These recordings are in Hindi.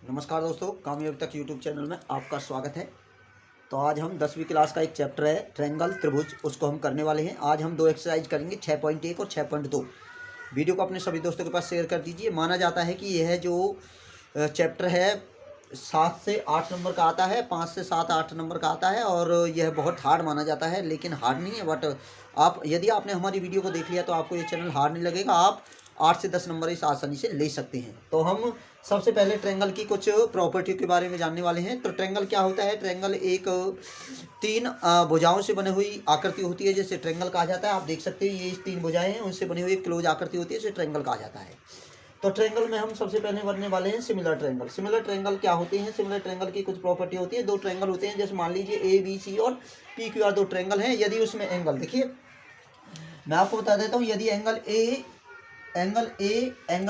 नमस्कार दोस्तों, कामयाबी तक यूट्यूब चैनल में आपका स्वागत है। तो आज हम 10वीं क्लास का एक चैप्टर है ट्रायंगल त्रिभुज, उसको हम करने वाले हैं। आज हम दो एक्सरसाइज करेंगे 6.1 और 6.2। वीडियो को अपने सभी दोस्तों के पास शेयर कर दीजिए। माना जाता है कि यह जो चैप्टर है 7 से 8 नंबर का आता है, 5 से 7 8 नंबर का आता है और यह बहुत हार्ड माना जाता है, लेकिन हार्ड नहीं है। बट आप यदि आपने हमारी वीडियो को देख लिया तो आपको ये चैनल हार्ड नहीं लगेगा। आप 8 से 10 नंबर इस आसानी से ले सकते हैं। तो हम सबसे पहले ट्रायंगल की कुछ प्रॉपर्टी के बारे में जानने वाले हैं। तो ट्रायंगल क्या होता है? ट्रायंगल एक 3 भुजाओं से बनी हुई आकृति होती है, जिसे ट्रायंगल कहा जाता है। आप देख सकते हैं ये 3 भुजाएं हैं, उनसे बनी हुई एक क्लोज आकृति होती है, इसे ट्रायंगल कहा जाता है। तो ट्रायंगल में हम सबसे पहले बनने वाले हैं सिमिलर ट्रायंगल। सिमिलर ट्रायंगल क्या होते हैं? सिमिलर ट्रायंगल की कुछ प्रॉपर्टी होती है। दो ट्रायंगल होते हैं, जैसे मान लीजिए ए बी सी और पी क्यू आर दो ट्रायंगल हैं। यदि उसमें एंगल, देखिए मैं आपको बता देता हूँ, यदि एंगल ए एंगल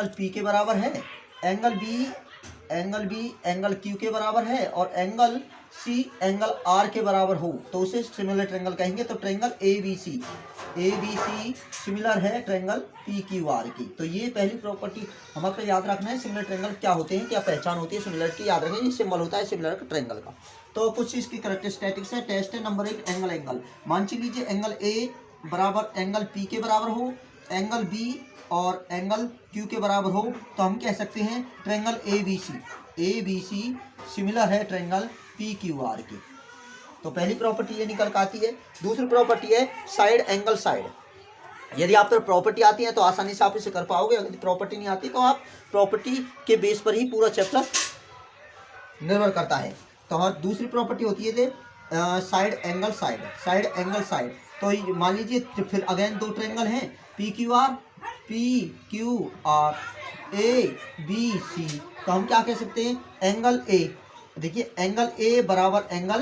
पी के बराबर है, एंगल बी एंगल क्यू के बराबर है और एंगल सी एंगल आर के बराबर हो, तो उसे सिमिलर ट्रायंगल कहेंगे। तो triangle A B C similar है ट्रायंगल पी क्यू आर की। तो ये पहली प्रॉपर्टी हमारे याद रखना है। सिमिलर ट्रायंगल क्या होते हैं, क्या पहचान होती है सिमिलर की, याद रखें। ये सिंबल होता है सिमिलर ट्रायंगल का। तो कुछ इसकी कैरेक्टरिस्टिक्स है। टेस्ट है नंबर 1, एंगल। मान लीजिए एंगल ए बराबर एंगल पी के बराबर हो, एंगल बी और एंगल क्यू के बराबर हो, तो हम कह सकते हैं triangle A B C similar है ट्रायंगल पी क्यू आर की। तो पहली प्रॉपर्टी ये निकल कर आती है। दूसरी प्रॉपर्टी है साइड एंगल साइड। यदि आप पर प्रॉपर्टी आती है तो आसानी से आप इसे कर पाओगे। अगर प्रॉपर्टी नहीं आती तो आप प्रॉपर्टी के बेस पर ही पूरा चैप्टर निर्भर करता है। तो हमारी दूसरी प्रॉपर्टी होती है साइड एंगल साइड। तो मान लीजिए फिर अगेन दो ट्रायंगल हैं P Q R A B C. तो हम क्या कह सकते हैं? एंगल ए, देखिए एंगल ए बराबर एंगल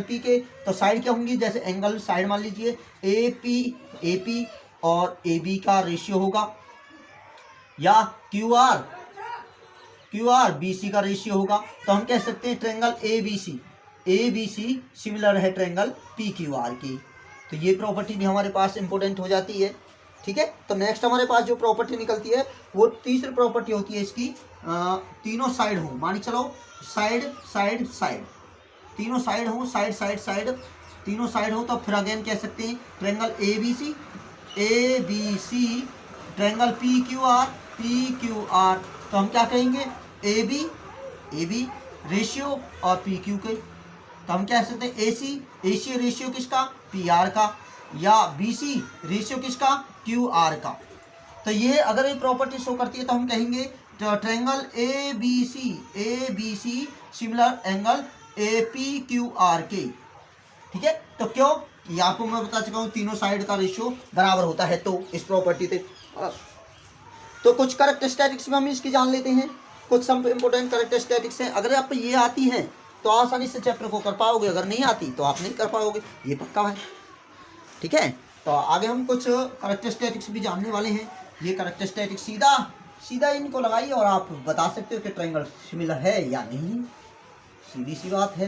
पी के, तो साइड क्या होंगी? जैसे एंगल साइड मान लीजिए ए पी और ए बी का रेशियो होगा, या क्यू आर बी सी का रेशियो होगा। तो हम कह सकते हैं triangle A B C similar है ट्रायंगल पी क्यू आर की। तो ये प्रॉपर्टी भी हमारे पास इंपॉर्टेंट हो जाती है। ठीक है, तो नेक्स्ट हमारे पास जो प्रॉपर्टी निकलती है वो तीसरी प्रॉपर्टी होती है इसकी, तीनों साइड हो। मान चलो साइड, तीनों साइड हो, साइड तीनों साइड हो, तो फिर अगेन कह सकते हैं triangle A B C triangle P Q R. तो हम क्या कहेंगे? ए बी रेशियो और पी क्यू के। तो हम क्या कह सकते हैं? ए सी रेशियो किसका? पी आर का, या बी सी रेशियो किसका? क्यू आर का। तो ये अगर ये प्रॉपर्टी शो करती है तो हम कहेंगे triangle A B C similar angle A P Q R के। ठीक है, तो क्यों? ये आपको मैं बता चुका हूँ, तीनों साइड का रेशियो बराबर होता है तो इस प्रॉपर्टी से। तो कुछ कैरेक्टरिस्टिक्स में हम इसकी जान लेते हैं। कुछ सब इंपोर्टेंट कैरेक्टरिस्टिक्स हैं। अगर आप ये आती हैं तो आसानी से चैप्टर को कर पाओगे, अगर नहीं आती तो आप नहीं कर पाओगे, ये पक्का है। ठीक है, तो आगे हम कुछ कैरेक्टरिस्टिक्स भी जानने वाले हैं। ये कैरेक्टरिस्टिक्स सीधा इनको लगाइए और आप बता सकते हो कि ट्रायंगल सिमिलर है या नहीं। सीधी सी बात है।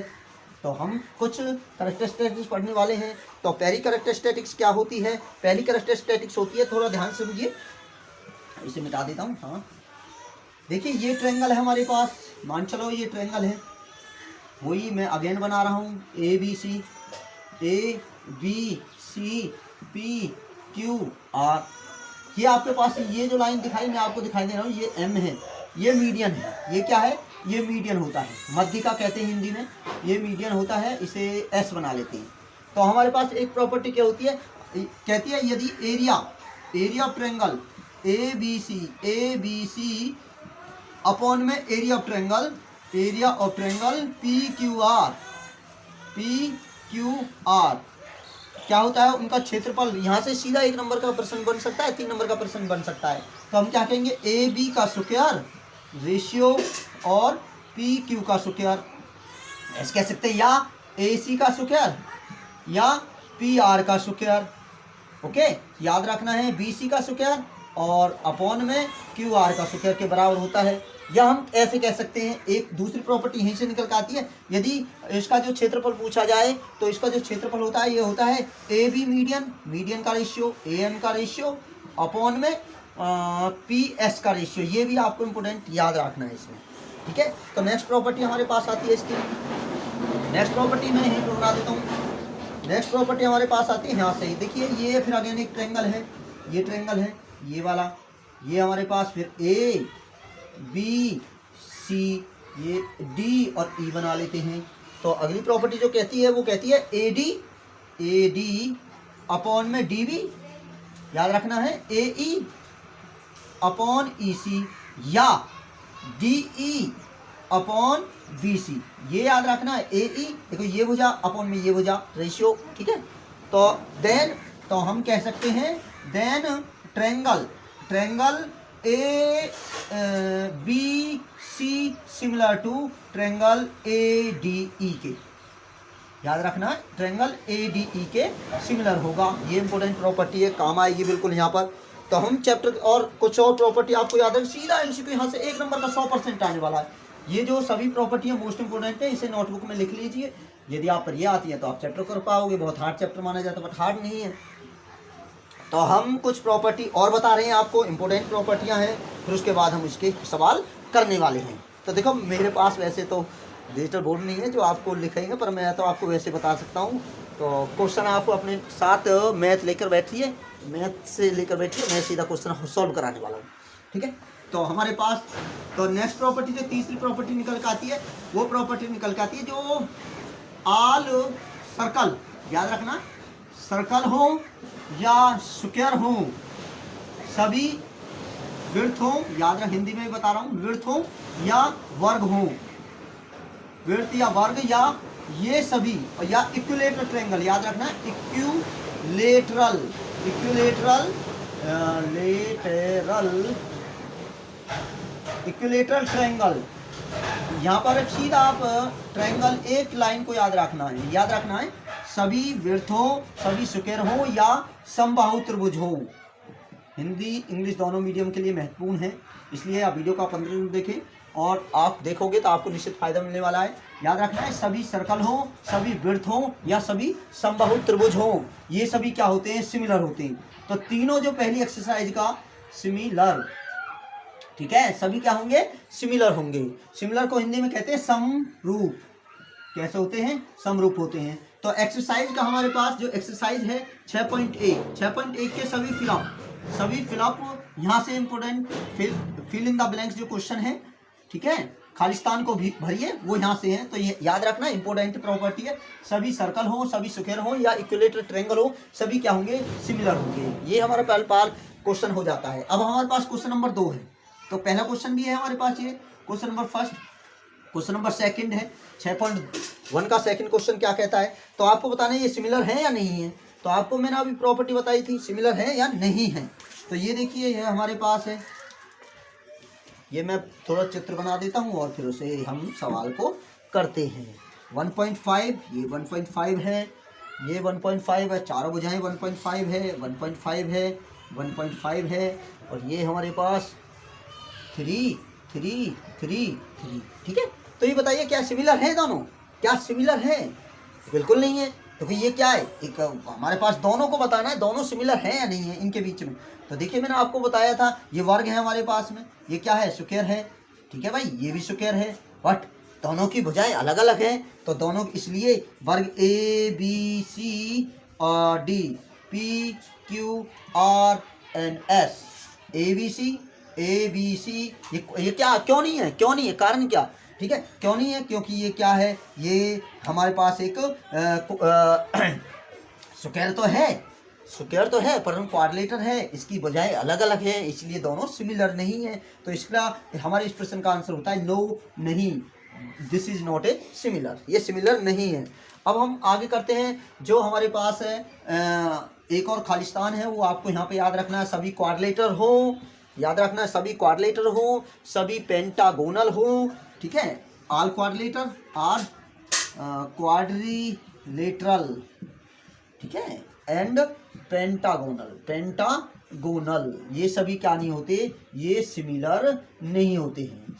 तो हम कुछ कैरेक्टरिस्टिक्स पढ़ने वाले हैं। तो पहली कैरेक्टरिस्टिक्स क्या होती है? पहली कैरेक्टरिस्टिक्स होती है, थोड़ा ध्यान से मुझे इसे मिटा देता हूँ। हाँ, देखिए ये ट्रायंगल है हमारे पास, मान चलो ये ट्रायंगल है, वही मैं अगेन बना रहा हूँ A B C P Q R. ये आपके पास ये जो लाइन दिखाई मैं आपको दिखाई दे रहा हूँ, ये एम है, ये मीडियन है। ये क्या है? ये मीडियन होता है, मध्य का कहते हैं हिंदी में, ये मीडियन होता है, इसे एस बना लेते हैं। तो हमारे पास एक प्रॉपर्टी क्या होती है, कहती है यदि area triangle A B C upon में area of triangle P Q R क्या होता है? उनका क्षेत्रफल, यहाँ से सीधा 1 नंबर का प्रश्न बन सकता है, 3 नंबर का प्रश्न बन सकता है। तो हम क्या कहेंगे? ए बी का स्क्वायर रेशियो और पी क्यू का स्क्वायर, ऐसे कह सकते हैं, या ए सी का स्क्वायर या पी आर का स्क्वायर। ओके, याद रखना है बी सी का स्क्वायर और अपॉन में क्यू आर का स्क्वायर के बराबर होता है। या हम ऐसे कह सकते हैं, एक दूसरी प्रॉपर्टी यहीं से निकल कर आती है। यदि इसका जो क्षेत्रफल पूछा जाए तो इसका जो क्षेत्रफल होता है ये होता है ए बी मीडियन का रेशियो, ए एम का रेशियो अपॉन में PS का रेशियो, ये भी आपको इम्पोर्टेंट याद रखना है इसमें, ठीक है। तो नेक्स्ट प्रॉपर्टी हमारे पास आती है इसकी, नेक्स्ट प्रॉपर्टी मैं यहीं पर बना देता हूँ। नेक्स्ट प्रॉपर्टी हमारे पास आती है यहाँ से ही, देखिए ये फिर अगेन एक ट्रायंगल है, ये ट्रायंगल है ये वाला, ये हमारे पास फिर ABC, ये D और E बना लेते हैं। तो अगली प्रॉपर्टी जो कहती है वो कहती है AD अपॉन में DB, याद रखना है AE अपॉन EC या DE अपॉन BC, ये याद रखना है। AE देखो ये भुजा अपॉन में ये भुजा रेशियो, ठीक है। तो देन तो हम कह सकते हैं then triangle ABC similar to triangle ADE के, याद रखना है ट्रायंगल ADE के सिमिलर होगा। ये इंपॉर्टेंट प्रॉपर्टी है, काम आएगी बिल्कुल यहाँ पर। तो हम चैप्टर और कुछ और प्रॉपर्टी आपको याद है, सीधा MCQ यहाँ से 1 नंबर का 100% आने वाला है। ये जो सभी प्रॉपर्टियाँ मोस्ट इंपोर्टेंट है, इसे नोटबुक में लिख लीजिए। यदि आप पर ये आती है तो आप चैप्टर कर पाओगे। बहुत हार्ड चैप्टर माना जाता है बट हार्ड नहीं है। तो हम कुछ प्रॉपर्टी और बता रहे हैं आपको, इंपॉर्टेंट प्रॉपर्टियाँ हैं, फिर उसके बाद हम इसके सवाल करने वाले हैं। तो देखो मेरे पास वैसे तो डिजिटल बोर्ड नहीं है जो आपको लिखेंगे, पर मैं तो आपको वैसे बता सकता हूँ। तो क्वेश्चन आप अपने साथ मैथ लेकर बैठिए, मैथ से लेकर बैठिए, मैं सीधा क्वेश्चन सॉल्व कराने वाला हूँ, ठीक है। तो हमारे पास तो नेक्स्ट प्रॉपर्टी जो तीसरी प्रॉपर्टी निकल के आती है, वो प्रॉपर्टी निकल के आती है जो ऑल सर्कल, याद रखना सर्कल हो या स्क्वायर हो, सभी विड्थ हो, याद रख हिंदी में बता रहा हूँ, विड्थ हो या वर्ग हो, विड्थ या वर्ग या ये सभी, या इक्विलेटरल ट्रायंगल, याद रखना इक्विलेटरल ट्रायंगल। यहाँ पर सीधा आप ट्रायंगल एक लाइन को याद रखना है, सभी विड्थ हो, सभी स्क्वायर हो या समबाहु त्रिभुज हो। हिंदी इंग्लिश दोनों मीडियम के लिए महत्वपूर्ण है, इसलिए आप वीडियो का 15 मिनट देखें और आप देखोगे तो आपको निश्चित फायदा मिलने वाला है। याद रखना है सभी सर्कल हो, सभी विड्थ हो या सभी समबाहु त्रिभुज हो, ये सभी क्या होते हैं, सिमिलर होते हैं। तो तीनों जो पहली एक्सरसाइज का सिमिलर, ठीक है, सभी क्या होंगे, सिमिलर होंगे। सिमिलर को हिंदी में कहते हैं समरूप। कैसे होते हैं, समरूप होते हैं। तो एक्सरसाइज का हमारे पास जो एक्सरसाइज है 6.1 के सभी फिलअप यहाँ से important fill in the blanks जो क्वेश्चन है, ठीक है, खालिस्तान को भी भरिए, वो यहाँ से हैं। तो ये याद रखना इंपोर्टेंट प्रॉपर्टी है, सभी सर्कल हो, सभी स्क्वायर हो या इक्विलेटरल ट्रायंगल हो, सभी क्या होंगे, सिमिलर होंगे। ये हमारा पहला क्वेश्चन हो जाता है। अब हमारे पास क्वेश्चन नंबर 2 है। तो पहला क्वेश्चन भी है हमारे पास, ये question number first, question number second है। 6.1 का सेकंड क्वेश्चन क्या कहता है, तो आपको बताना है ये सिमिलर है या नहीं है। तो आपको मैंने अभी प्रॉपर्टी बताई थी, सिमिलर है या नहीं है। तो ये देखिए ये हमारे पास है, ये मैं थोड़ा चित्र बना देता हूँ और फिर उसे हम सवाल को करते हैं। 1.5, ये 1.5 है, ये 1.5 है, चारों भुजाएं 1.5 है, 1.5 है, 1.5 है, और ये हमारे पास 3, 3, 3, 3, ठीक है। तो ये बताइए क्या सिमिलर है दोनों, क्या सिमिलर है, बिल्कुल नहीं है। तो ये क्या है, एक हमारे पास दोनों को बताना है, दोनों सिमिलर है या नहीं है इनके बीच में। तो देखिए मैंने आपको बताया था ये वर्ग है हमारे पास में, ये क्या है, स्क्वायर है, ठीक है भाई, ये भी स्क्वायर है, बट दोनों की भुजाएं अलग अलग हैं। तो दोनों इसलिए वर्ग ABC और D, PQRNS, ABC ये क्या क्यों नहीं है, कारण क्या, ठीक है, क्यों नहीं है, क्योंकि ये क्या है, ये हमारे पास एक स्क्वायर तो है परंतु क्वाड्रिलेटरल है, इसकी बजाय अलग अलग है, इसलिए दोनों सिमिलर नहीं है। तो इसका हमारे इस प्रश्न का आंसर होता है नो, नहीं, this is not a similar, ये सिमिलर नहीं है। अब हम आगे करते हैं, जो हमारे पास है एक और खालिस्तान है, वो आपको यहाँ पे याद रखना है, सभी क्वाड्रिलेटरल हो, याद रखना है सभी क्वाड्रिलेटरल हो, सभी पेंटागोनल हो, ठीक है, ऑल क्वाड्रिलेटरल, क्वाड्रिलेटरल, ठीक है, एंड पेंटागोनल, ये सभी क्या नहीं होते, ये सिमिलर नहीं होते हैं,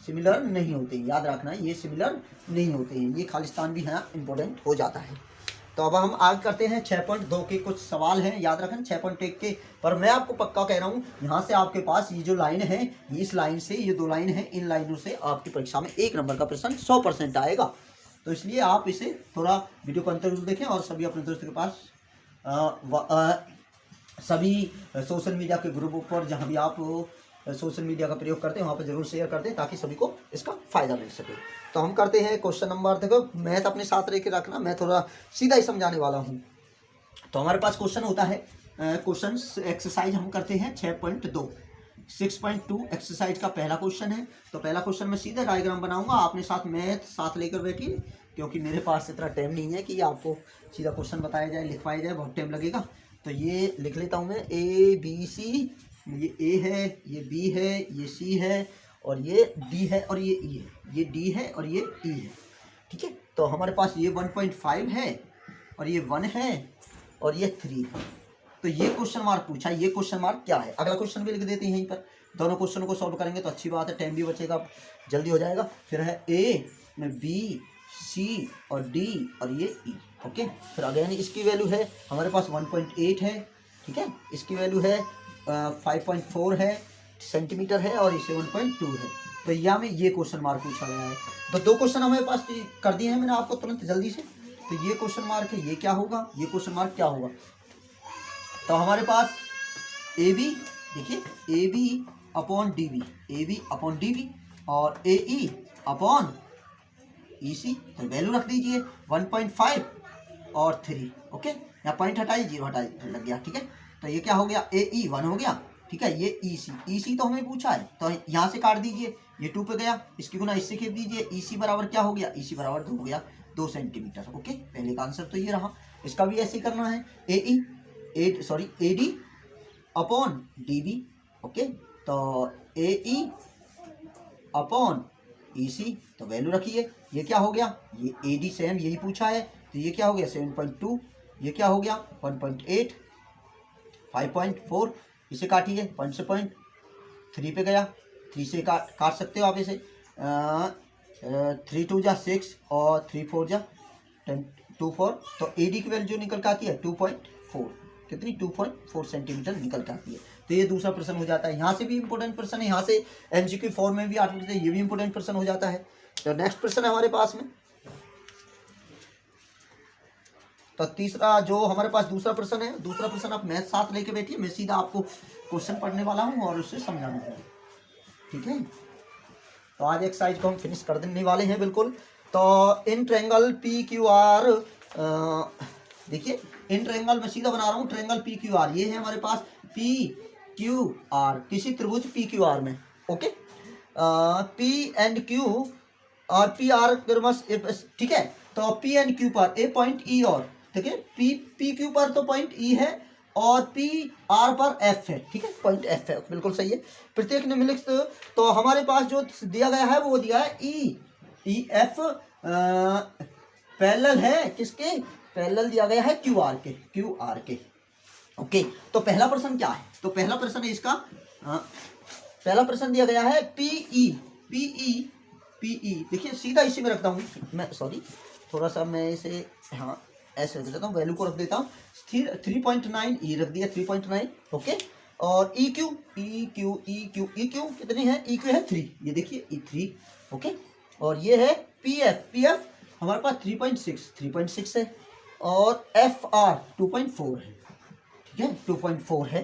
याद रखना है ये सिमिलर नहीं होते हैं। ये खालिस्तान भी है इंपॉर्टेंट हो जाता है। तो अब हम आगे करते हैं 6.2 के कुछ सवाल हैं, याद रखें 6.1 के। पर मैं आपको पक्का कह रहा हूँ, यहाँ से आपके पास ये जो लाइन है, इस लाइन से ये 2 लाइन है, इन लाइनों से आपकी परीक्षा में 1 नंबर का प्रश्न 100% आएगा। तो इसलिए आप इसे थोड़ा वीडियो को अंतर देखें और सभी अपने दोस्तों के पास सभी सोशल मीडिया के ग्रुपों पर, जहाँ भी आप सोशल मीडिया का प्रयोग करते हैं वहाँ पर जरूर शेयर कर दें, ताकि सभी को इसका फ़ायदा मिल सके। तो हम करते हैं क्वेश्चन नंबर, देखो मैथ अपने साथ लेके रखना, मैं थोड़ा सीधा ही समझाने वाला हूँ। तो हमारे पास क्वेश्चन होता है, क्वेश्चन एक्सरसाइज हम करते हैं 6.2 6.2 एक्सरसाइज का पहला क्वेश्चन है। तो पहला क्वेश्चन में सीधा डायग्राम बनाऊंगा, आपने साथ मैथ साथ लेकर बैठिए, क्योंकि मेरे पास इतना टाइम नहीं है कि आपको सीधा क्वेश्चन बताया जाए, लिखवाया जाए, बहुत टाइम लगेगा। तो ये लिख लेता हूँ मैं, ABC, ये A है, ये B है, ये C है, और ये D है, और ये E है, ये D है और ये E है, ठीक है। तो हमारे पास ये 1.5 है, और ये 1 है, और ये 3 है। तो ये क्वेश्चन मार्क पूछा, ये क्वेश्चन मार्क क्या है। अगला क्वेश्चन भी लिख देते हैं यहीं पर, दोनों क्वेश्चन को सॉल्व करेंगे तो अच्छी बात है, टाइम भी बचेगा, जल्दी हो जाएगा। फिर है A में B, C और D और ये E, ओके। फिर अगेन इसकी वैल्यू है हमारे पास 1.8 है, ठीक है। इसकी वैल्यू है 5.4 है सेंटीमीटर है, और इसे 1.2 है। तो यहाँ में ये क्वेश्चन मार्क पूछा गया है। तो 2 क्वेश्चन हमारे पास कर दिए हैं मैंने आपको तुरंत जल्दी से। तो ये क्वेश्चन मार्क है, ये क्या होगा, ये क्वेश्चन मार्क क्या होगा। तो हमारे पास AB, देखिए AB upon DB, AB upon DB, और AE अपॉन EC। तो वैल्यू रख दीजिए 1.5 और 3, ओके। यहाँ पॉइंट हटाइए, 0 हटाइए, लग गया, ठीक है। तो ये क्या हो गया, AE 1 हो गया, ठीक है। ये EC तो हमें पूछा है, तो यहाँ से काट दीजिए, ये 2 पे गया, इसकी गुना इससे खेप दीजिए, EC बराबर क्या हो गया, EC बराबर 2 हो गया, 2 सेंटीमीटर, ओके। पहले का आंसर तो ये रहा। इसका भी ऐसे ही करना है, AD अपॉन DB, ओके। तो AE अपॉन EC, तो वैल्यू रखिए, ये क्या हो गया, ये AD सेम यही पूछा है, तो ये क्या हो गया 7.2, ये क्या हो गया 1.8, 5.4, इसे काटिए, पॉइंट से पॉइंट 3 पे गया, 3 से काट सकते हो आप इसे, 3 2 जा 6 और 3 4 जा 10 2 4। तो AD की वैल्यू जो निकल के आती है 2.4, कितनी 2.4 सेंटीमीटर निकल के आती है। तो ये दूसरा प्रश्न हो जाता है। यहाँ से भी इंपॉर्टेंट प्रश्न है, यहाँ से MCQ फॉर्म में भी आठ मिनट, ये भी इंपॉर्टेंट प्रश्न हो जाता है। तो नेक्स्ट प्रश्न है हमारे पास में, तो तीसरा जो हमारे पास दूसरा प्रश्न है, दूसरा प्रश्न आप मैथ साथ लेके बैठिए, मैं सीधा आपको क्वेश्चन पढ़ने वाला हूँ और उससे समझाने वाला हूँ, ठीक है। तो आज एक्सरसाइज को हम फिनिश कर देने वाले हैं बिल्कुल। तो इन ट्रायंगल PQR, देखिए इन ट्रायंगल में सीधा बना रहा हूँ, ट्रायंगल PQR, ये है हमारे पास PQR, किसी त्रिभुज PQR में, ओके। P एंड Q और PR, ठीक है। तो P एंड Q पर A पॉइंट E, और ठीक है PQ पर तो पॉइंट E है, और PR पर F है, ठीक है, पॉइंट F है, बिल्कुल सही है। प्रत्येक निम्नलिखित, तो हमारे पास जो दिया गया है वो दिया है EF पैरेलल है, किसके पैरेलल दिया गया है, QR के, ओके। तो पहला प्रश्न क्या है, तो पहला प्रश्न है इसका, पहला प्रश्न दिया गया है PE, देखिए सीधा इसी में रखता हूँ मैं, सॉरी थोड़ा सा मैं इसे, हाँ ऐसे रख देता हूँ, वैल्यू को रख देता हूँ 3.9, E रख दिया 3.9, ओके। और EQ कितनी है, EQ है 3, ये देखिए E3, ओके। और ये है PF हमारे पास 3.6 है, और FR 2.4 है, ठीक है 2.4 है।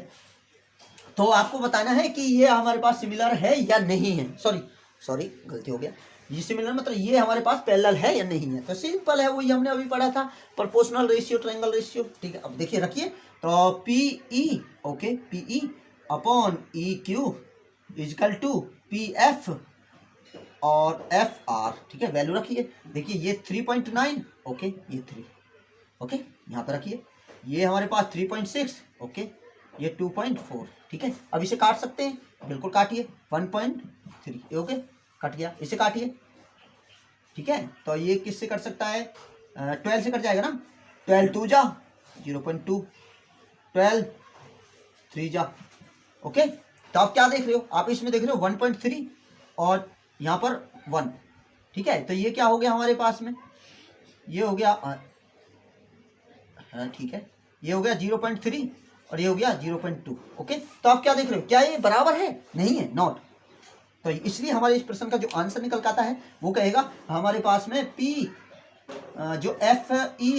तो आपको बताना है कि ये हमारे पास सिमिलर है या नहीं है, सॉरी गलती हो गया, ये सिमिलर मतलब ये हमारे पास पैरेलल है या नहीं है। तो सिंपल है, वही हमने अभी पढ़ा था, प्रोपोर्शनल रेशियो, ट्रायंगल रेशियो, ठीक है। अब देखिए रखिए, तो PE, okay, PE upon EQ equal to PF और FR, ठीक है, वैल्यू रखिए। देखिए ये 3.9, ओके, ये 3, ओके, यहाँ पर रखिए। ये हमारे पास 3.6, ओके, ये 2.4, ठीक है। अब इसे काट सकते हैं, बिल्कुल काटिए, 1.3, ओके, कट गया, इसे काटिए, ठीक है। तो ये किससे कट सकता है, 12 से कट जाएगा ना, 12 2 जा 0.2, 12 3 जा, ओके। तो आप क्या देख रहे हो, आप इसमें देख रहे हो 1.3 और यहाँ पर 1, ठीक है। तो ये क्या हो गया हमारे पास में, ये हो गया ठीक है, ये हो गया 0.3 और ये हो गया 0.2। ओके, तो आप क्या देख रहे हो, क्या ये बराबर है? नहीं है, नॉट। तो इसलिए हमारे इस प्रश्न का जो आंसर निकल के आता है वो कहेगा हमारे पास में पी जो एफ ई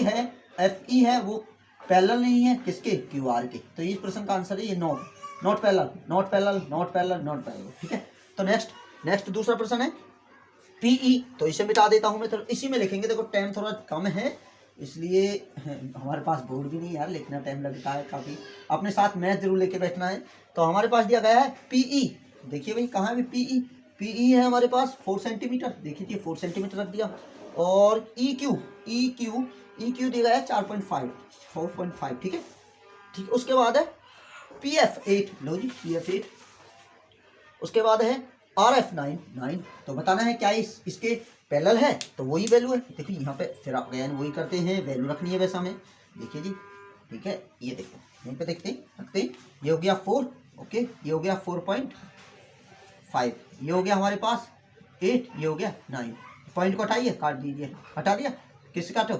है वो पैरेलल नहीं है किसके, क्यू आर के। तो इस प्रश्न का आंसर है ये not parallel, not parallel, not parallel, not parallel. ठीक है, तो नेक्स्ट दूसरा प्रश्न है पीई। तो इसे मिटा देता हूं मैं, तो इसी में लिखेंगे। देखो टाइम थोड़ा कम है इसलिए हमारे पास बोर्ड भी नहीं यार, लिखना टाइम लगता है काफ़ी। अपने साथ मैथ जरूर लेके बैठना है। तो हमारे पास दिया गया है पीई। देखिए भाई कहाँ है पीई है हमारे पास 4 सेंटीमीटर। देखिए 4 सेंटीमीटर रख दिया। और ई क्यू दिया गया है 4.5। ठीक है, उसके बाद है पी एफ 8। लो जी पी एफ 8। उसके बाद है आर एफ 9। तो बताना है क्या इसके पैरेलल है, तो वही वैल्यू है। देखिए यहाँ पे फिर आप गए वही करते हैं, वैल्यू रखनी है वैसा में। देखिए जी, ठीक है, ये देखो यहीं पे देखते हैं, रखते हैं। ये हो गया 4। ओके, ये हो गया 4.5। ये हो गया हमारे पास 8। ये हो गया 9। पॉइंट को हटाइए, काट दीजिए, हटा दिया। किससे काटो?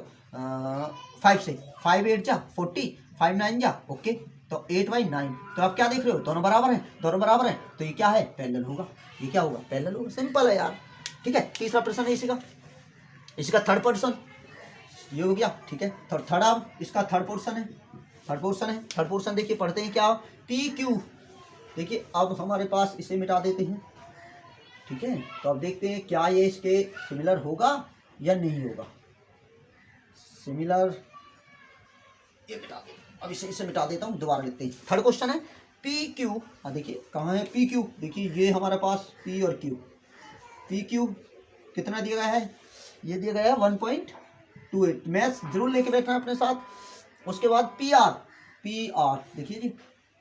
5 से। 5 8 जा 40, 5 9 जा। ओके, तो 8/9। तो आप क्या देख रहे हो, दोनों बराबर हैं, दोनों बराबर हैं। तो ये क्या है, पैरेलल होगा। ये क्या होगा, पैरेलल होगा। सिंपल है यार। ठीक है, तीसरा प्रश्न है इसका थर्ड पोर्शन ये हो गया। ठीक है, थर्ड अब इसका थर्ड पोर्शन देखिए पढ़ते हैं क्या, पी क्यू। देखिए अब हमारे पास इसे मिटा देते हैं। ठीक है, तो अब देखते हैं क्या ये इसके सिमिलर होगा या नहीं होगा। सिमिलर, ये मिटा दे, अब इसे मिटा देता हूँ, दोबारा लिखते हैं। थर्ड क्वेश्चन है पी क्यू। हाँ देखिए कहाँ है पी क्यू। देखिए ये हमारे पास पी और क्यू। पी क्यू कितना दिया गया है, ये दिया गया है 1.28। मैथ्स जरूर लेके बैठना अपने साथ। उसके बाद पी आर देखिए जी,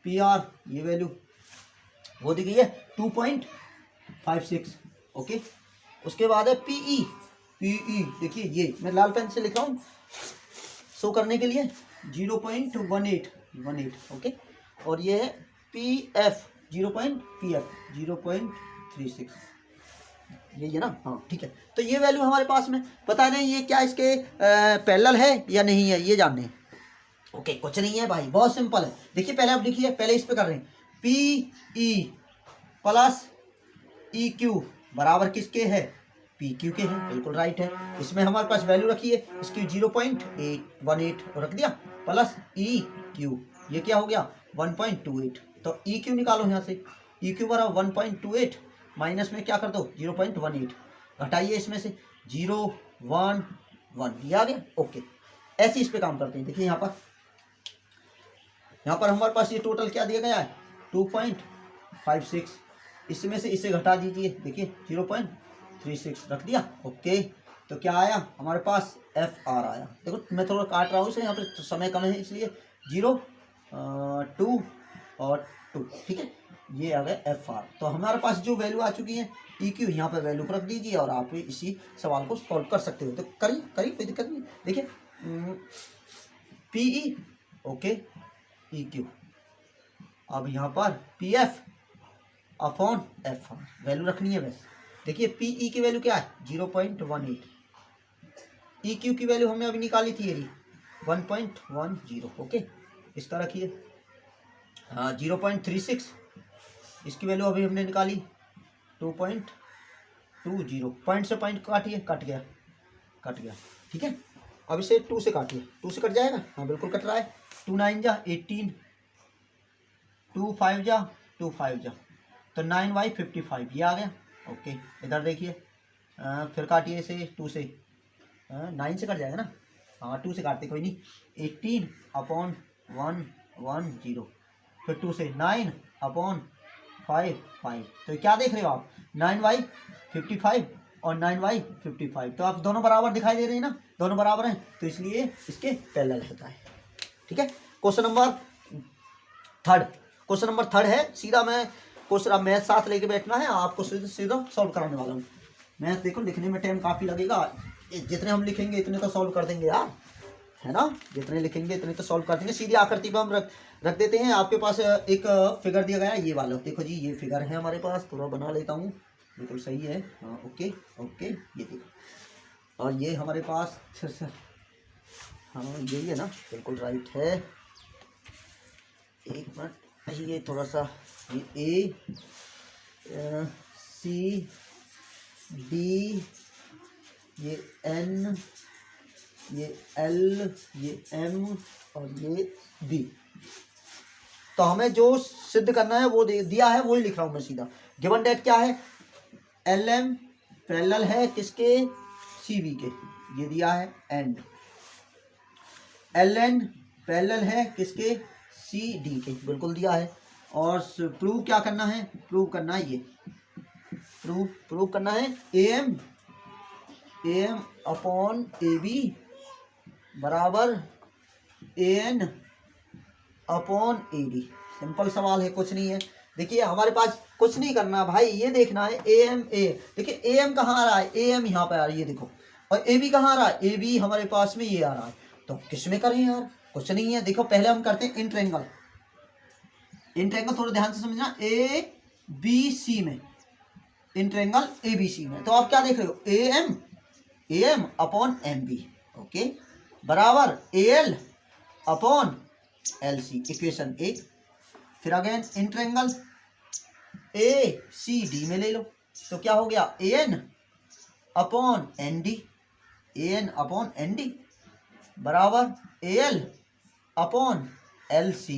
पी आर ये वैल्यू वो दी गई है 2.56। ओके, उसके बाद है पीई देखिए ये मैं लाल पेन से लिख रहा हूँ शो करने के लिए 0.18। ओके, और ये है पी एफ 0.36। यही है ना, हाँ ठीक है। तो ये वैल्यू हमारे पास में पता नहीं ये क्या इसके पैरेलल है या नहीं है, ये जानने। ओके, कुछ नहीं है भाई, बहुत सिंपल है। देखिए पहले आप लिखिए, पहले इस पे कर रहे हैं P E plus E Q बराबर किसके है, पी क्यू के हैं। बिल्कुल राइट है। इसमें हमारे पास वैल्यू रखी है इसकी 0.818 रख दिया, प्लस ई क्यू ये क्या हो गया 1.28। तो ई क्यू निकालो यहाँ से, ई क्यू बराबर 1.28 माइनस में क्या कर दो 0.18, घटाइए इसमें से 0.11 ये आ गया। ओके, ऐसे इस पे काम करते हैं। देखिए यहाँ पर हमारे पास ये टोटल क्या दिया गया है 2.56। इसमें से इसे घटा दीजिए, देखिए 0.36 रख दिया। ओके, तो क्या आया हमारे पास एफ आर आया। देखो मैं थोड़ा काट रहा हूँ इसे, यहाँ पे समय कम है इसलिए 0 2 और 2। ठीक है, ये आ गया एफ आर। तो हमारे पास जो वैल्यू आ चुकी है ई क्यू यहाँ पर वैल्यू रख दीजिए और आप इसी सवाल को सॉल्व कर सकते हो। तो करिए कोई दिक्कत नहीं। देखिए पीई ओके ई क्यू, अब यहाँ पर P F upon F R value रखनी है बस। देखिए पीई की वैल्यू क्या है 0.18, ई क्यू की वैल्यू हमने अभी निकाली थी ये 1.10। ओके, इसका रखिए 0.36, इसकी वैल्यू अभी हमने निकाली 2.20। पॉइंट से पॉइंट काटिए, कट गया। ठीक है, अब इसे 2 से काटिए, 2 से कट जाएगा। हाँ बिल्कुल कट रहा है। 2 9 जा 18, 2 5 जा 2 5 जा, तो 9/55 ये आ गया। ओके, इधर देखिए फिर काटिए इसे 2 से, 9 से कट जाएगा ना। हाँ 2 से काटते कोई नहीं। 18/110, फिर 2 से 9/5। तो क्या देख रहे हो आप 9/55 और 9/55। तो आप दोनों बराबर दिखाई दे रहे हैं ना, दोनों बराबर हैं, तो इसलिए इसके पैरेलल होता है। ठीक है, क्वेश्चन नंबर थर्ड है। सीधा मैं क्वेश्चन मैथ साथ लेके बैठना है, आपको सीधा सॉल्व कराने वाला हूँ। मैथ देखो लिखने में टाइम काफ़ी लगेगा, जितने हम लिखेंगे इतने तो सॉल्व कर देंगे यार, है ना। जितने लिखेंगे इतने तो सॉल्व कर देंगे। सीधी आकृति पर हम रख देते हैं। आपके पास एक फिगर दिया गया है ये वाला, देखो जी ये फिगर है हमारे पास, थोड़ा बना लेता हूँ, बिल्कुल सही है। हाँ ओके, ये देखो, और ये हमारे पास हाँ यही है ना, बिल्कुल राइट है। एक मिनट, ये थोड़ा सा, ये ए सी डी, ये एन, ये एल, ये एम और ये बी। तो हमें जो सिद्ध करना है वो दिया है, वही लिख रहा हूँ मैं सीधा। गिवन डेट क्या है, एल एम पैरेलल है किसके, सी बी के, ये दिया है। एंड एल एन पैरेलल है किसके, सी डी के, बिल्कुल दिया है। और प्रूव क्या करना है, प्रूव करना है ये, प्रूव करना है A M upon A B बराबर A N upon A D. Simple सवाल है, कुछ नहीं है। देखिए हमारे पास कुछ नहीं करना भाई, ये देखना है ए एम ए, देखिए ए एम कहाँ आ रहा है, ए एम यहाँ पे आ रही है ये देखो, और ए बी कहाँ आ रहा है, ए बी हमारे पास में ये आ रहा है। तो किस में करें यार, कुछ नहीं है। देखो पहले हम करते हैं इन ट्रायंगल, इन ट्रायंगल थोड़ा ध्यान से समझना, ए बी सी में, इन ट्रायंगल ए बी सी में। तो आप क्या देख रहे हो, A M upon M B, okay, बराबर A L upon L C, equation 1। फिर again in triangle A C D में ले लो, तो क्या हो गया, A N upon N D, A N upon N D बराबर A L upon L C,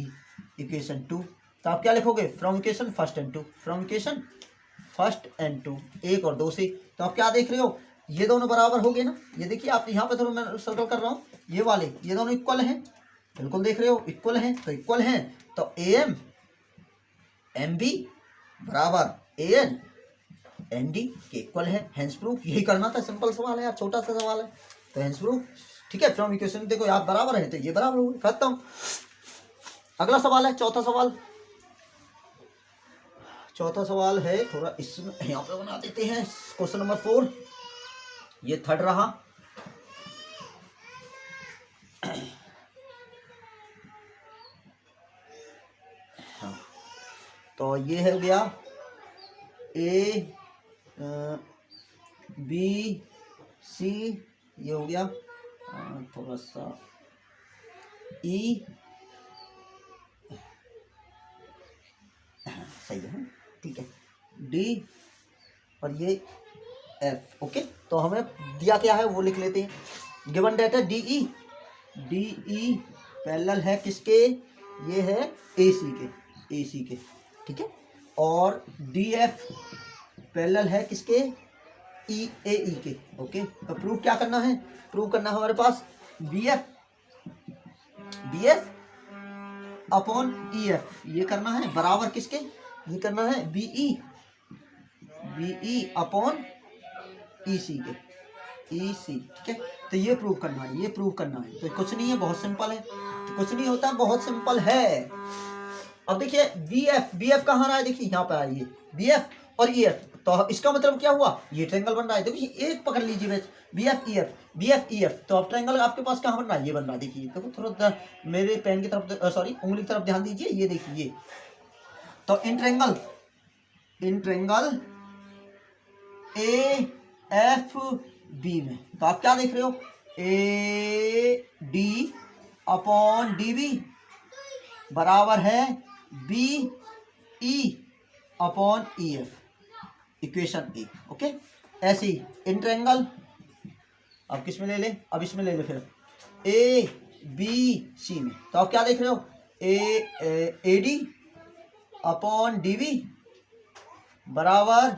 equation 2। तो आप क्या लिखोगे, from equation first and two, from equation first and two, 1 और 2 से। तो आप क्या देख रहे हो, ये दोनों बराबर हो गए ना। ये देखिए आप यहाँ पे थोड़ा मैं सर्कल कर रहा हूँ, ये वाले ये दोनों इक्वल हैं, बिल्कुल देख रहे हो इक्वल हैं। तो इक्वल हैं तो ए एम एम बी बराबर ए एन एन डी के इक्वल है, हेंस प्रूफ। यही करना था, सिंपल सवाल है यार, छोटा सा सवाल है, तो हेंस प्रूफ। ठीक है, फ्रॉम इक्वेशन देखो यार बराबर है, तो ये बराबर हो गए, खत्म। अगला सवाल है, चौथा सवाल। चौथा सवाल है थोड़ा इसमें यहाँ पे बना देते हैं, क्वेश्चन नंबर 4, ये थर्ड रहा। हाँ, तो ये हो गया ए बी सी, ये हो गया थोड़ा सा ई, सही है, ठीक है, डी और ये एफ, ओके। तो हमें दिया क्या है वो लिख लेते हैं। Given data D E parallel है किसके, ये है ए सी के, ठीक है। और डी एफ पैरेलल है किसके, ई ए ई के, ओके। तो प्रूव क्या करना है, प्रूव करना है हमारे पास B F upon E F, ये करना है बराबर किसके, ये करना है बी ई अपॉन ई सी के, ई सी, ठीक है। तो ये प्रूव करना है, ये प्रूव करना है। तो कुछ नहीं है, बहुत सिंपल है, तो कुछ नहीं होता, बहुत सिंपल है। अब देखिए बी एफ कहाँ रहा है, देखिए यहाँ पे आई है बी एफ और ई एफ। तो इसका मतलब क्या हुआ, ये ट्रायंगल बन रहा है। देखिए एक पकड़ लीजिए बस, बी एफ ई एफ। तो अब ट्रायंगल आपके पास कहाँ बन रहा है, ये बन रहा है। देखिए देखो थोड़ा मेरे पेन की तरफ, सॉरी उंगली की तरफ ध्यान दीजिए, ये देखिए। तो इन ट्रायंगल ए एफ बी में, तो आप क्या देख रहे हो, A D upon D B बराबर है B E upon E F, equation 1, okay. ऐसे ही इन ट्रायंगल, अब किस में ले ले, अब इसमें ले ले फिर ए बी सी में। तो आप क्या देख रहे हो, A D upon D B बराबर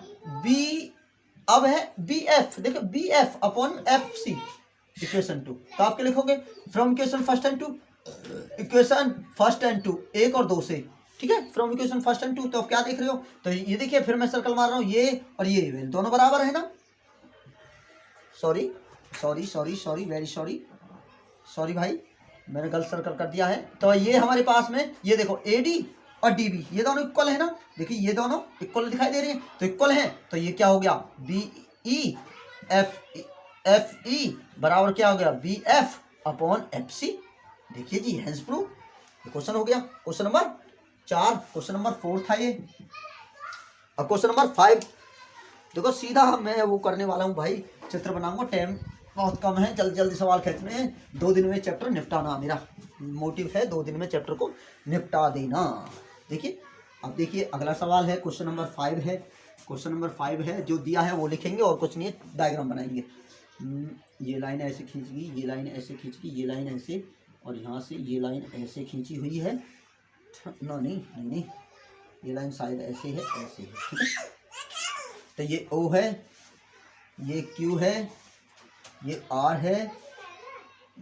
बी, अब है बी एफ, देखो B F upon F C, equation 2। तो आप क्या लिखोगे, from equation first and two, equation first and two, 1 और 2 से, ठीक है, from equation first and two. तो आप क्या देख रहे हो, तो ये देखिए फिर मैं सर्कल मार रहा हूँ, ये और ये दोनों बराबर है ना। सॉरी वेरी सॉरी भाई, मैंने गलत सर्कल कर दिया है। तो ये हमारे पास में ये देखो ए डी और डी बी, ये दोनों इक्वल है ना। देखिए ये दोनों इक्वल दिखाई दे रही हैं, तो इक्वल हैं। तो ये क्या हो गया, बी ई एफ ई बराबर क्या हो गया, B F upon F C. देखिए जी, हेंस प्रूफ, क्वेश्चन हो गया। क्वेश्चन नंबर 4, क्वेश्चन नंबर 4 था ये। अब क्वेश्चन नंबर 5 देखो, सीधा मैं वो करने वाला हूँ भाई, चित्र बनाऊंगा, बहुत कम है, जल्दी जल्दी सवाल खींचने हैं, 2 दिन में चैप्टर निपटाना। मेरा मोटिव है 2 दिन में चैप्टर को निपटा देना। देखिए अब देखिए अगला सवाल है, क्वेश्चन नंबर 5 है। क्वेश्चन नंबर 5 है, जो दिया है वो लिखेंगे और कुछ नहीं है, डायग्राम बनाएंगे। ये लाइन ऐसे खींच गई, ये लाइन ऐसे खींच गई, ये लाइन ऐसे, और यहाँ से ये लाइन ऐसे खींची हुई है। नहीं, ये लाइन शायद ऐसे है, ऐसे है, ठीक है। तो ये O है, ये Q है, ये R है,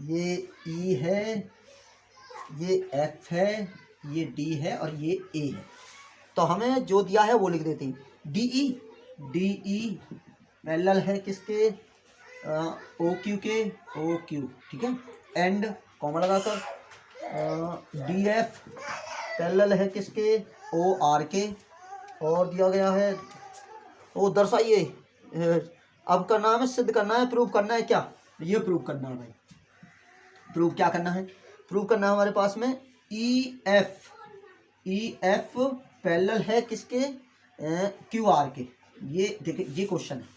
ये E है, ये F है, ये D है और ये A है। तो हमें जो दिया है वो लिख देते हैं। DE पैरेलल है किसके, OQ के, OQ, ठीक है, एंड कॉमा लगाकर। DF पैरेलल है किसके, OR के, और दिया गया है वो दर्शाइए। अब करना है, हमें सिद्ध करना है, प्रूव करना है। क्या ये प्रूव करना है भाई, प्रूव क्या करना है, प्रूव करना है हमारे पास में EF पैरेलल है किसके, QR के। ये देखिए ये क्वेश्चन है,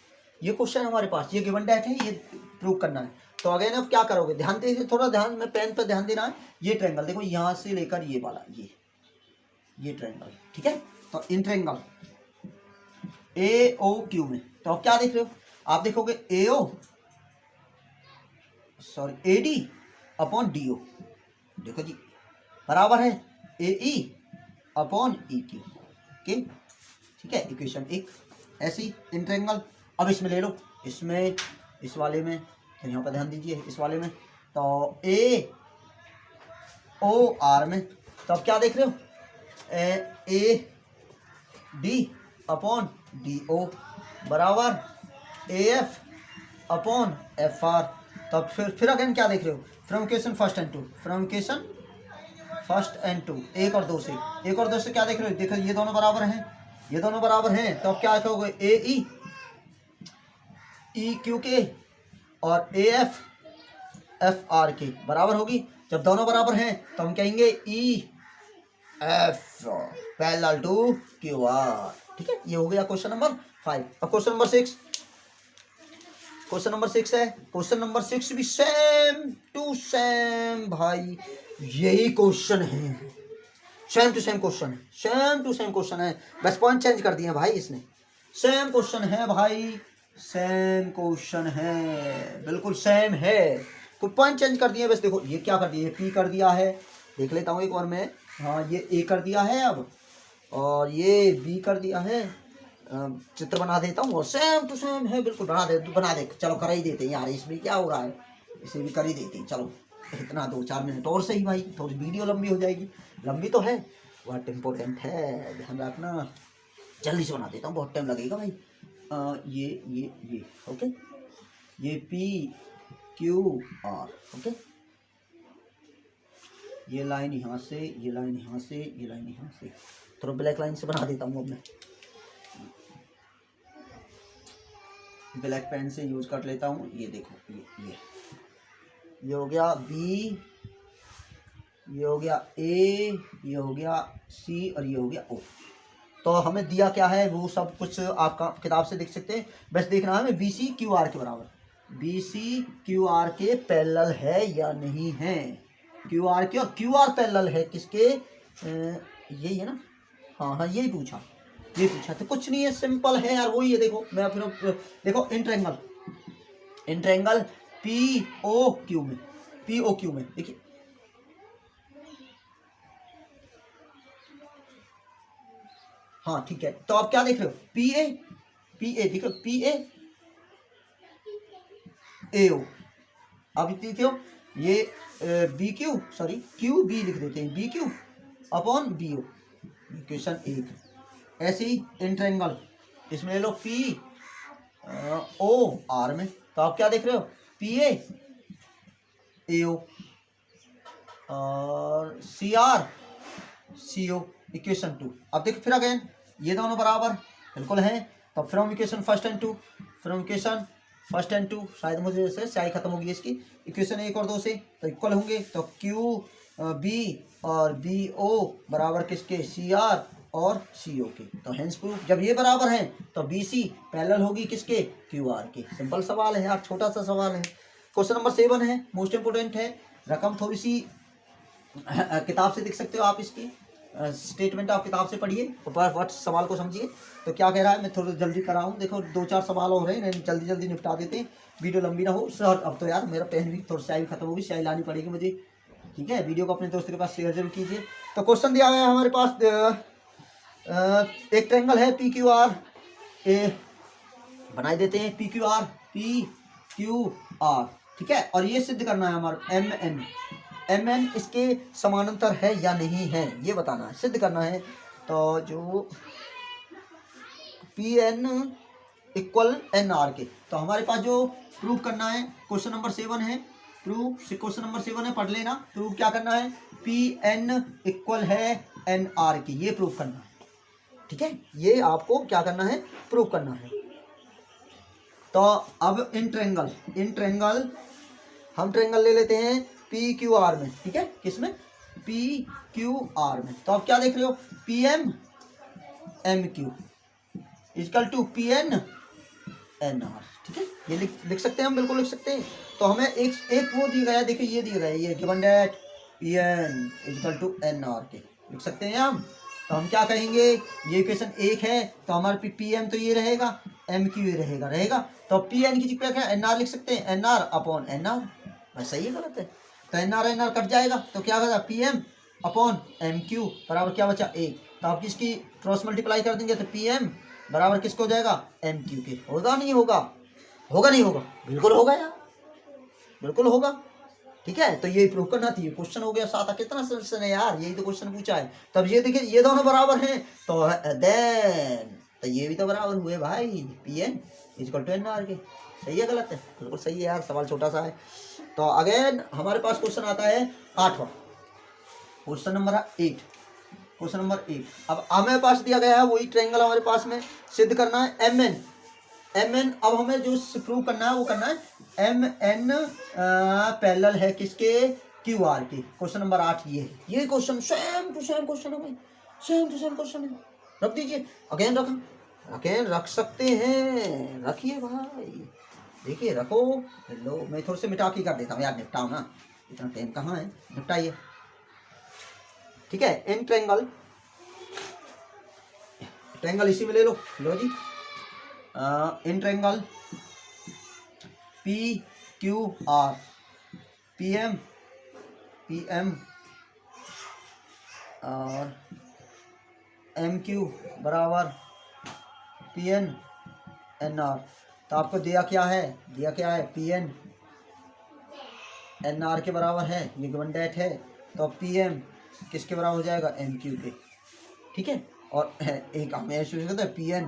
ये क्वेश्चन है हमारे पास, ये गिवन डेट है, ये प्रूव करना है। तो अगेन अब क्या करोगे, ध्यान दे, थोड़ा ध्यान में पेन पर ध्यान देना है। ये ट्रायंगल देखो, यहाँ से लेकर ये वाला, ये ट्रायंगल, ठीक है। तो इन ट्रायंगल AOQ में तो आप क्या देख रहे हो, आप देखोगे AD अपॉन DO, देखो जी बराबर है AE अपॉन EQ के, ठीक है। इक्वेशन 1 ऐसी इन ट्रायंगल। अब इसमें ले लो, इसमें, इस वाले में, तो यहाँ पर ध्यान दीजिए, इस वाले में तो AOR में, तो अब क्या देख रहे हो, AD अपॉन DO बराबर AF अपॉन FR। तब फिर अगेन क्या देख रहे हो, from equation first and two, from equation first and two, 1 और 2 से, 1 और 2 से क्या देख रहे हो, देखो ये दोनों बराबर हैं, ये दोनों बराबर हैं। तो अब क्या कहोगे, AE EQ के और AF FR के बराबर होगी। जब दोनों बराबर हैं तो हम कहेंगे EF पैरेलल टू QR, ठीक है। ये हो गया क्वेश्चन नंबर 5। अब क्वेश्चन नंबर 6, क्वेश्चन नंबर 6 है। क्वेश्चन नंबर 6 भी सेम टू सेम भाई, यही क्वेश्चन है, सेम टू सेम क्वेश्चन है, सेम टू सेम क्वेश्चन है, बस पॉइंट चेंज कर दिए भाई इसने। सेम क्वेश्चन है भाई, सेम क्वेश्चन है, बिल्कुल सेम है, कुछ पॉइंट चेंज कर दिए बस। देखो ये क्या कर दिया, ये P कर दिया है, देख लेता हूँ एक बार मैं, हाँ ये A कर दिया है अब, और ये B कर दिया है। चित्र बना देता हूँ और सेम टू सेम है, बिल्कुल बना दे, चलो कर ही देते हैं यार, इसमें क्या हो रहा है, इसे भी कर ही देते हैं। चलो इतना 2-4 मिनट और सही भाई, थोड़ी वीडियो लंबी हो जाएगी, लंबी तो है, बहुत इम्पोर्टेंट है, ध्यान रखना। जल्दी से बना देता हूँ, बहुत टाइम लगेगा भाई। ये ओके, ये PQR, ओके, ये लाइन यहाँ से, ये लाइन यहाँ से, ये लाइन यहाँ से, थोड़ा ब्लैक लाइन से बना देता हूँ अब मैं, ब्लैक पेन से यूज कर लेता हूँ। ये देखो ये हो गया B, ये हो गया A, ये हो गया C और ये हो गया O। तो हमें दिया क्या है वो सब कुछ आपका किताब से देख सकते हैं, बस देखना है हमें BC QR के बराबर, BC QR के पैरेलल है या नहीं है, QR के, और QR पैरेलल है किसके, यही है ना, हाँ यही पूछा, ये पूछा, तो कुछ नहीं है, सिंपल है यार, वही है। देखो मैं फिर देखो इन ट्रायंगल POQ में देखिए, हाँ ठीक है। तो आप क्या देख रहे हो, PA देखो, PA AO, अब देखो ये QB लिख देते हैं, BQ अपॉन BO, इक्वेशन 1। ऐसे ही इन ट्रायंगल, इसमें ले लो POR में, तो आप क्या देख रहे हो, PA AO और CR CO, इक्वेशन 2। अब देखो फिर अगेन ये दोनों बराबर बिल्कुल हैं, तो from equation first and two, शायद मुझे जैसे स्याही खत्म होगी इसकी, इक्वेशन 1 और 2 से तो इक्वल होंगे, तो QB और BO बराबर किसके, CR और CO के। तो हेंस प्रूफ, जब ये बराबर हैं तो BC पैरेलल होगी किसके, QR के। सिंपल सवाल है यार, छोटा सा सवाल है, क्वेश्चन नंबर 7 है, मोस्ट इंपोर्टेंट है। रकम थोड़ी सी किताब से देख सकते हो आप, इसकी स्टेटमेंट आप किताब से पढ़िए और सवाल को समझिए। तो क्या कह रहा है, मैं थोड़ा जल्दी कराऊँ, देखो 2-4 सवाल और हैं, जल्दी जल्दी निपटा देते हैं, वीडियो लंबी ना हो सर। अब तो यार मेरा पेन भी थोड़ी स्याही खत्म होगी, स्याही लानी पड़ेगी मुझे, ठीक है। वीडियो को अपने दोस्त के पास शेयर जरूर कीजिए। तो क्वेश्चन दिया गया है हमारे पास, एक ट्रायंगल है पी क्यू आर, बनाई देते हैं पी क्यू आर, ठीक है। और ये सिद्ध करना है हमारा एम एन इसके समानांतर है या नहीं है, ये बताना है, सिद्ध करना है। तो जो P N equal N R के, तो हमारे पास जो प्रूव करना है क्वेश्चन नंबर 7 है, क्वेश्चन नंबर 7 है, पढ़ लेना। प्रूव क्या करना है, पी एन इक्वल है एन आर की, ये प्रूव करना है, ठीक है। ये आपको क्या करना है, प्रूव करना है। तो अब इन ट्रायंगल हम ट्रायंगल ले लेते हैं पी क्यू आर में, ठीक है। किसमें, पी क्यू आर में। तो अब क्या देख रहे हो, P M M Q equal to P N N R, ठीक है। ये लिख सकते हैं हम, बिल्कुल लिख सकते हैं। तो हमें एक वो दिया गया है, देखिए ये दिया गया है, ये given that P N equal to N R के, लिख सकते हैं हम। तो हम क्या कहेंगे, ये इक्वेशन 1 है, तो हमारे पी एम तो ये रहेगा, एम क्यू ये रहेगा। तो पी एन की जगह क्या एन आर लिख सकते हैं, N R upon N R, सही है गलत है। तो एन आर कट जाएगा, तो क्या होगा, P M upon M Q बराबर क्या बचा 1। तो आप किसकी क्रॉस मल्टीप्लाई कर देंगे, तो पी एम बराबर किसको हो जाएगा, एम क्यू के। होगा नहीं होगा, होगा नहीं होगा, बिल्कुल होगा यार, बिल्कुल होगा, ठीक है। तो ये प्रूव करना थी, क्वेश्चन हो गया 7। कितना क्वेश्चन है यार, यही तो क्वेश्चन पूछा है। तब ये देखिए ये दोनों बराबर हैं, तो देन तो ये भी तो बराबर हुए भाई, P N equal to N R के। सही है गलत है, बिल्कुल सही है यार, सवाल छोटा सा है। तो अगेन हमारे पास क्वेश्चन आता है 8वां, क्वेश्चन नंबर 8। अब हमारे पास दिया गया है वही ट्रायंगल, हमारे पास में सिद्ध करना है एम एन। अब हमें जो प्रूव करना है वो करना है एम एन पैरेलल है किसके, क्यू आर के। क्वेश्चन नंबर 8 ये question same to same question है भाई, सेम टू सेम क्वेश्चन है। रख दीजिए, अगेन रख सकते हैं, रखिए भाई, देखिए रखो। लो मैं थोड़े से मिटा के कर देता हूँ यार, निपटाओ ना, इतना टाइम कहाँ है, निपटाइए, ठीक है। इन ट्रायंगल इसी में ले लो जी। In triangle P Q R, P M और एम क्यू बराबर पी एन एन आर। तो आपको दिया क्या है, पी एन एन आर के बराबर है, ये गिवन डेट है। तो पी एम किसके बराबर हो जाएगा, एम क्यू के, ठीक है। और एक हमें ऐसे करते हैं, पी एन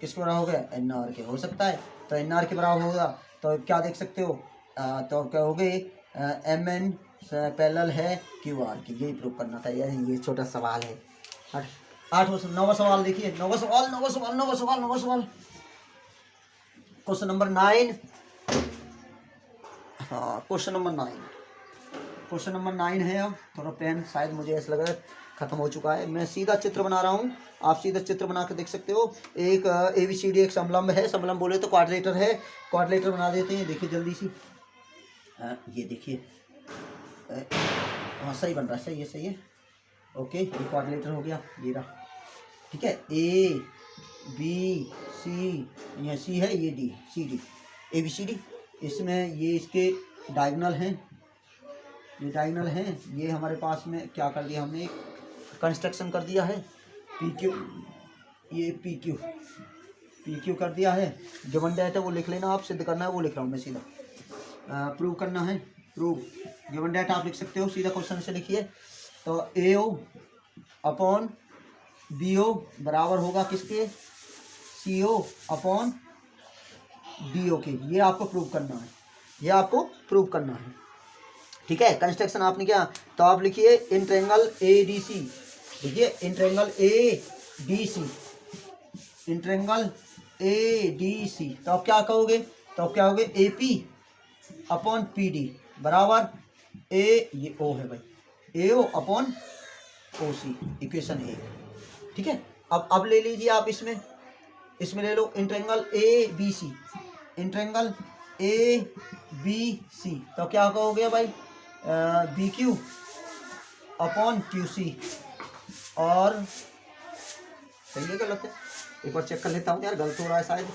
किसके बराबर हो गया, एन आर के, हो सकता है। तो एन आर के बराबर होगा, तो क्या देख सकते हो, तो क्या हो गए, एम एन पैरेलल है क्यू आर की, यही प्रूव करना था यार, ये छोटा सवाल है। 9वां सवाल देखिए, 9वां सवाल क्वेश्चन नंबर 9। हाँ क्वेश्चन नंबर 9 है। अब थोड़ा पेन शायद मुझे ऐसा लगा खत्म हो चुका है, मैं सीधा चित्र बना रहा हूँ, आप सीधा चित्र बना के देख सकते हो। एक ABCD एक समलंब है, समलंब बोले तो क्वाड्रिलेटर है, क्वाड्रिलेटर बना देते हैं। देखिए जल्दी सी, ये देखिए, हाँ सही बन रहा है, सही है, ओके। ये क्वाड्रिलेटर हो गया, ये रहा, ठीक है। A B C, ये C है, ये D C D ABCD। इसमें ये इसके डायगोनल हैं, ये हमारे पास में क्या कर दिया हमने, कंस्ट्रक्शन कर दिया है, PQ, ये PQ कर दिया है। गिवन डेट है वो लिख लेना आप, सिद्ध करना है वो लिख रहा हूँ मैं सीधा। प्रूव करना है, गिवन डेट आप लिख सकते हो, सीधा क्वेश्चन से लिखिए। तो AO अपॉन BO बराबर होगा किसके, CO अपॉन DO के। ये आपको प्रूव करना है, ठीक है। कंस्ट्रक्शन आपने क्या, तो आप लिखिए इन ट्रायंगल ADC, देखिए इन ट्रायंगल ADC, तो आप क्या कहोगे, AP अपॉन PD बराबर ये O है भाई, AO अपॉन OC, इक्वेशन 1, ठीक है। अब ले लीजिए आप इसमें ले लो इन ट्रायंगल ABC, ABC, तो क्या हो गया भाई, BQ अपॉन QC। और सही है गलत है, एक बार चेक कर लेता हूँ यार, गलत हो रहा है शायद।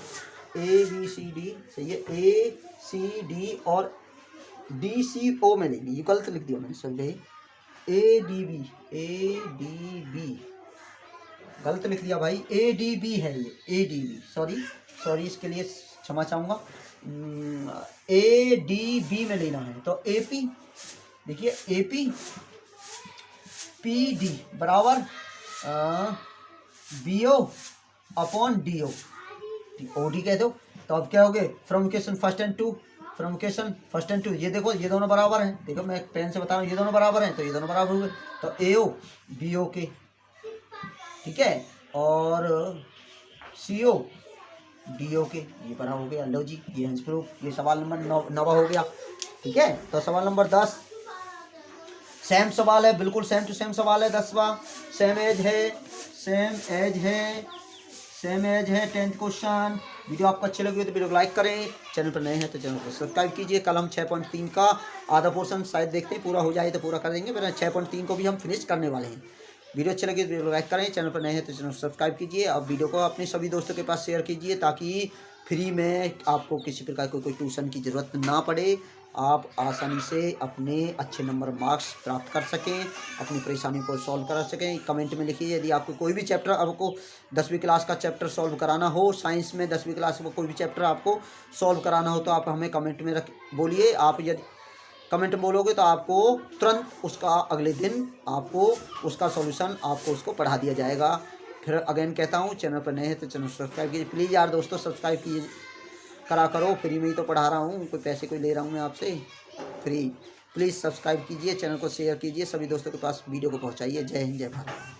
ABCD सही है, ACD और DCO में नहीं, ये गलत लिख दिया मैंने, सही ADB गलत लिख दिया भाई, ADB है ये, ADB, सॉरी इसके लिए क्षमा चाहूँगा। ADB में लेना है, तो AP देखिए, AP PD बराबर BO अपॉन DO, OD कह दो। तो अब क्या हो गए, फ्रॉम फर्स्ट एंड टू, ये देखो ये दोनों बराबर हैं, देखो मैं पेन से बता रहा हूँ, ये दोनों बराबर हैं, तो ये दोनों बराबर हुए, तो AO BO के, ठीक है, और CO DO के, ये बराबर हो गया। लो जी, ये आंसर प्रूफ, ये सवाल नंबर 9 हो गया, ठीक है। तो सवाल नंबर 10 सेम सवाल है, बिल्कुल सेम टू सेम सवाल है। 10वां सेम एज है 10th क्वेश्चन। वीडियो आपको अच्छी लगी हो तो वीडियो को लाइक करें, चैनल पर नए हैं तो चैनल को सब्सक्राइब कीजिए। कल हम 6.3 का आधा पोर्शन शायद देखते हैं, पूरा हो जाए तो पूरा कर देंगे, फिर 6.3 को भी हम फिनिश करने वाले हैं। वीडियो अच्छी लगी तो वीडियो को लाइक करें, चैनल पर नए हैं तो चैनल को सब्सक्राइब कीजिए। अब वीडियो को अपने सभी दोस्तों के पास शेयर कीजिए, ताकि फ्री में आपको किसी प्रकार की कोई ट्यूशन की ज़रूरत ना पड़े, आप आसानी से अपने अच्छे नंबर मार्क्स प्राप्त कर सकें, अपनी परेशानी को सॉल्व कर सकें। कमेंट में लिखिए यदि आपको कोई भी चैप्टर, आपको 10वीं क्लास का चैप्टर सॉल्व कराना हो, साइंस में 10वीं क्लास में कोई भी चैप्टर आपको सॉल्व कराना हो, तो आप हमें कमेंट में बोलिए। आप यदि कमेंट बोलोगे तो आपको तुरंत उसका अगले दिन आपको उसका सॉल्यूशन आपको उसको पढ़ा दिया जाएगा। फिर अगेन कहता हूँ, चैनल पर नए हैं तो चैनल सब्सक्राइब कीजिए प्लीज़ यार दोस्तों, सब्सक्राइब कीजिए, करा करो, फ्री में ही तो पढ़ा रहा हूँ, कोई पैसे कोई ले रहा हूँ मैं आपसे, फ्री। प्लीज़ सब्सक्राइब कीजिए, चैनल को शेयर कीजिए, सभी दोस्तों के पास वीडियो को पहुँचाइए। जय हिंद, जय भारत।